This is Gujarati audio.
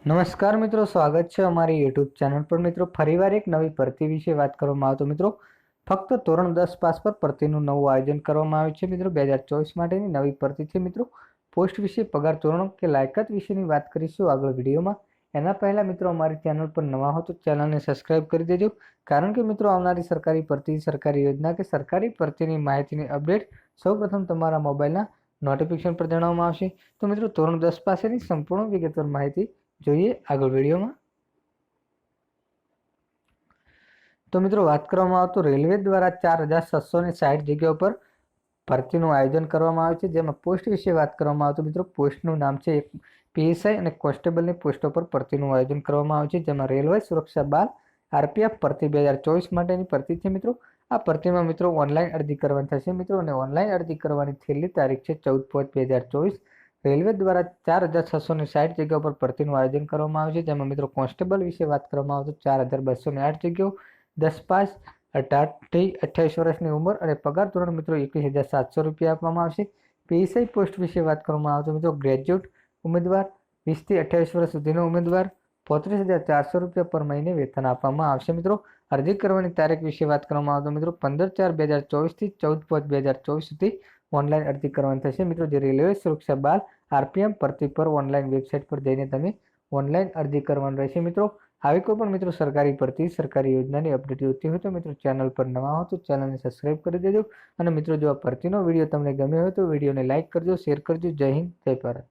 નમસ્કાર મિત્રો, સ્વાગત છે અમારી યુટ્યુબ ચેનલ પર। મિત્રો, ફરીવાર એક નવી ભરતી વિશે વાત કરવામાં આવે તો મિત્રો ફક્ત ધોરણ 10 પાસ પર ભરતીનું નવું આયોજન કરવામાં આવ્યું છે। મિત્રો, 2024 માટેની નવી ભરતી છે। મિત્રો, પોસ્ટ વિશે, પગાર ધોરણો કે લાયકાત વિશેની વાત કરીશું આગળ વિડીયોમાં। એના પહેલા મિત્રો અમારી ચેનલ પર નવા હો તો ચેનલને સબસ્ક્રાઇબ કરી દેજો, કારણ કે મિત્રો આવનારી સરકારી ભરતી, સરકારી યોજના કે સરકારી ભરતીની માહિતીની અપડેટ સૌપ્રથમ તમારા મોબાઈલના નોટિફિકેશન પર જણાવવામાં આવશે। તો મિત્રો, ધોરણ 10 પાસેની સંપૂર્ણ વિગતવાર માહિતી જોઈએ આગળ વિડીયોમાં। તો મિત્રો, વાત કરવામાં આવે તો રેલવે દ્વારા 4760 જગ્યાઓ પર ભરતીનું આયોજન કરવામાં આવે છે, જેમાં પોસ્ટ વિશે વાત કરવામાં આવે તો મિત્રો પોસ્ટનું નામ છે પીએસઆઈ અને કોન્સ્ટેબલની પોસ્ટો પર ભરતીનું આયોજન કરવામાં આવે છે, જેમાં રેલવે સુરક્ષા બાલ આરપીએફ ભરતી 2024 માટેની ભરતી છે। મિત્રો, આ ભરતીમાં મિત્રો ઓનલાઈન અરજી કરવાની થશે મિત્રો, અને ઓનલાઈન અરજી કરવાની છેલ્લી તારીખ છે 14/5/2024। રેલવે દ્વારા 4660 જગ્યાઓ પર ભરતીનું આયોજન કરવામાં આવે છે, જેમાં મિત્રો કોન્સ્ટેબલ વિશે વાત કરવામાં આવે તો 4208 જગ્યાઓ, 10 પાસ, 18 થી 28 વર્ષની ઉંમર અને પગાર ધોરણ મિત્રો 21,700 રૂપિયા આપવામાં આવશે। પીએસઆઈ પોસ્ટ વિશે વાત કરવામાં આવે તો મિત્રો ગ્રેજ્યુએટ ઉમેદવાર, 20 થી 28 વર્ષ સુધીનો ઉમેદવાર, 35,400 રૂપિયા પર મહિને વેતન આપવામાં આવશે। મિત્રો, અરજી કરવાની તારીખ વિશે વાત કરવામાં આવે તો મિત્રો 15/4/2024 થી 14/5/2024 સુધી ઓનલાઈન અરજી કરવાની થશે। મિત્રો, જે રેલવે સુરક્ષા બાલ આરપીએમ ભરતી પર ઓનલાઈન વેબસાઇટ પર જઈને તમે ઓનલાઈન અરજી કરવાનું રહેશે। મિત્રો, આવી કોઈ પણ મિત્રો સરકારી ભરતી, સરકારી યોજનાની અપડેટ જોઈતી હોય તો મિત્રો ચેનલ પર નવા હો તો ચેનલને સબસ્ક્રાઇબ કરી દેજો। અને મિત્રો, જો આ ભરતીનો વિડીયો તમને ગમ્યો હોય તો વિડીયોને લાઇક કરજો, શેર કરજો। જય હિન્દ, જય ભારત।